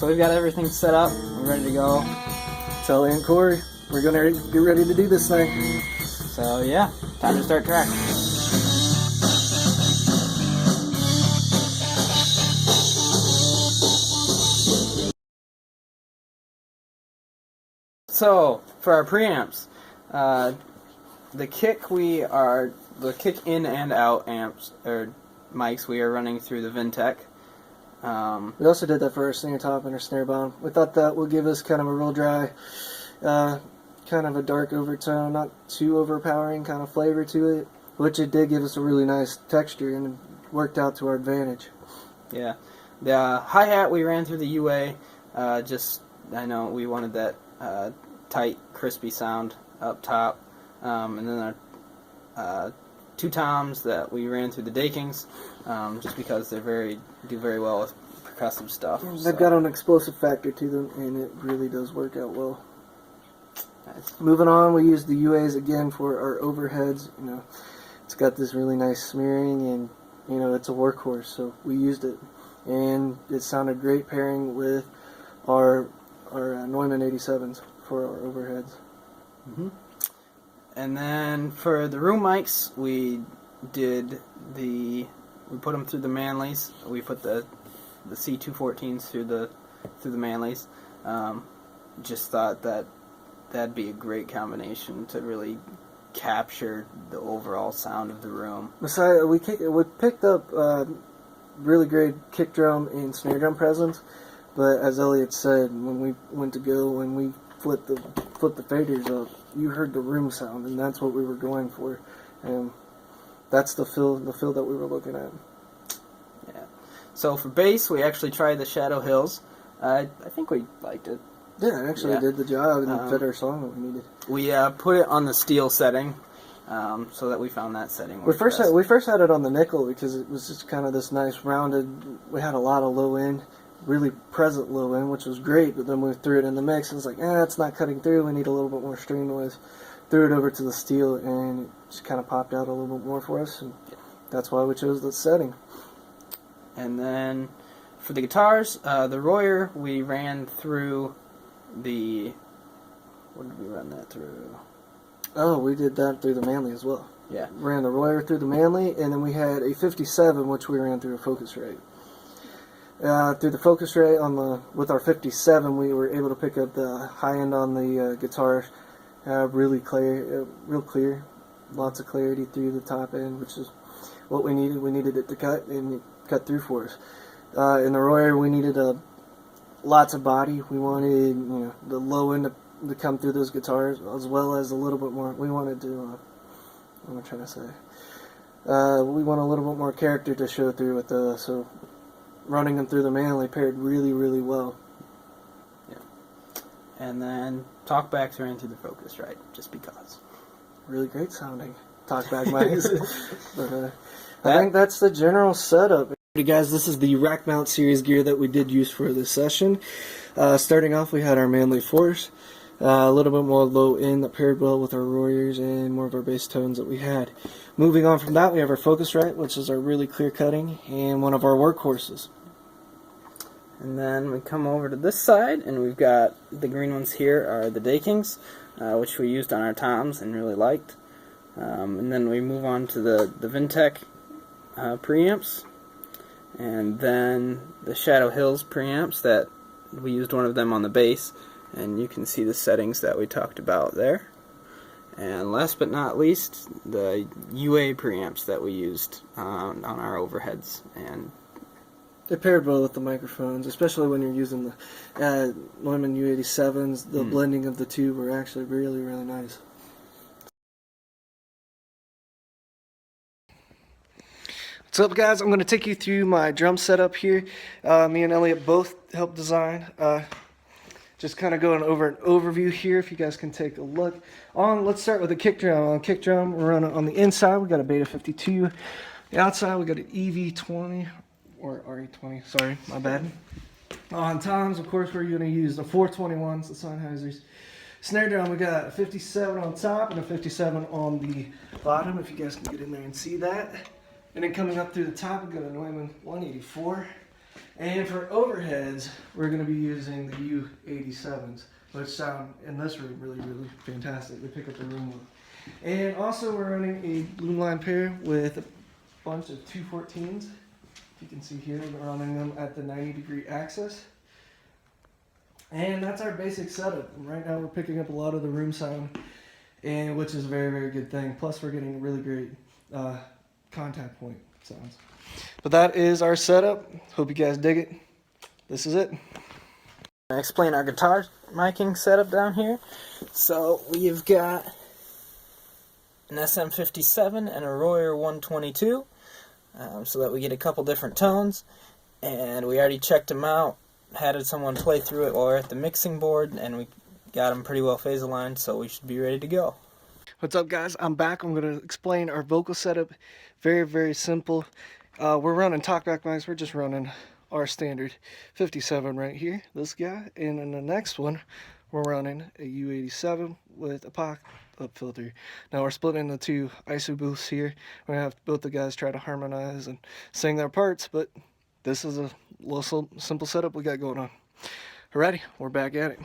So we've got everything set up. We're ready to go. So Aunt Corey, we're gonna get ready to do this thing. So yeah, time to start tracking. So for our preamps, the kick in and out amps or mics we are running through the Vintech. We also did that for our snare top and our snare bomb. We thought that would give us kind of a real dry, kind of a dark overtone, not too overpowering kind of flavor to it, which it did give us a really nice texture and it worked out to our advantage. Yeah, the hi-hat we ran through the UA. I know we wanted that tight, crispy sound up top, and then our two toms that we ran through the Dakings, just because they do very well with percussive stuff. They've got an explosive factor to them, and it really does work out well. Nice. Moving on, we used the UAs again for our overheads. You know, it's got this really nice smearing, and you know it's a workhorse, so we used it, and it sounded great pairing with our Neumann 87s for our overheads. Mm-hmm. And then for the room mics, we put them through the Manleys. We put the C214s through the Manleys. Just thought that'd be a great combination to really capture the overall sound of the room. Besides, we picked up really great kick drum and snare drum presence, but as Eliot said, when we flipped the faders up, you heard the room sound, and that's what we were going for, and that's the feel that we were looking at. Yeah. So for bass, we actually tried the Shadow Hills. I think we liked it. Yeah, it actually did the job and fit our song that we needed. We put it on the steel setting, so that we found that setting. We first had it on the nickel because it was just kind of this nice rounded. We had a lot of low end, really present low end, which was great. But then we threw it in the mix and it's like, it's not cutting through. We need a little bit more string noise. Threw it over to the steel and it just kind of popped out a little bit more for us. And that's why we chose the setting. And then for the guitars, the Royer we ran through the. What did we run that through? Oh, we did that through the Manley as well. Yeah. Ran the Royer through the Manley, and then we had a 57, which we ran through a Focusrite. Through the Focusrite with our 57, we were able to pick up the high end on the guitar, really clear, real clear, lots of clarity through the top end, which is what we needed. We needed it to cut, and it cut through for us. In the Royer, we needed lots of body. We wanted the low end to come through those guitars, as well as a little bit more. We wanted to. What am I trying to say? We want a little bit more character to show through with so running them through the Manley paired really, really well. Yeah. And then talkbacks ran through the Focusrite, just because. Really great sounding talkback mics. But I think that's the general setup. Hey guys, this is the rack mount series gear that we did use for this session. Starting off, we had our Manley Force. A little bit more low end that paired well with our Royers and more of our bass tones that we had. Moving on from that, we have our Focusrite, which is our really clear cutting, and one of our workhorses. And then we come over to this side, and we've got the green ones here are the Dakings, which we used on our toms and really liked. And then we move on to the Vintech preamps, and then the Shadow Hills preamps that we used one of them on the bass. And you can see the settings that we talked about there. And last but not least, the UA preamps that we used on our overheads. And they paired well with the microphones, especially when you're using the Neumann U87s. The blending of the two were actually really, really nice. What's up, guys? I'm going to take you through my drum setup here. Me and Eliot both helped design. Just kind of going over an overview here, if you guys can take a look. Let's start with the kick drum. On kick drum, we're on the inside, we got a Beta 52. The outside, we got an EV20, or RE20, sorry, my bad. On toms, of course, we're going to use the 421s, the Sennheisers. Snare drum, we got a 57 on top and a 57 on the bottom, if you guys can get in there and see that. And then coming up through the top, we got a Neumann 184. And for overheads, we're going to be using the U87s, which sound in this room really, really fantastic. They pick up the room well. And also we're running a loom line pair with a bunch of 214s. You can see here, we're running them at the 90-degree axis. And that's our basic setup. And right now we're picking up a lot of the room sound, and which is a very, very good thing. Plus we're getting really great contact point sounds. But that is our setup. Hope you guys dig it. This is it. I explain our guitar miking setup down here. So we've got an SM57 and a Royer 122. So that we get a couple different tones, and we already checked them out, had someone play through it while we're at the mixing board, and we got them pretty well phase aligned, so we should be ready to go. What's up, guys? I'm back. I'm going to explain our vocal setup. Very, very simple. We're running talkback mics. We're just running our standard 57 right here, this guy, and in the next one we're running a U87 with a pop up filter. Now we're splitting into two ISO booths here. We're gonna have both the guys try to harmonize and sing their parts, but this is a little simple setup we got going on. Alrighty, we're back at it.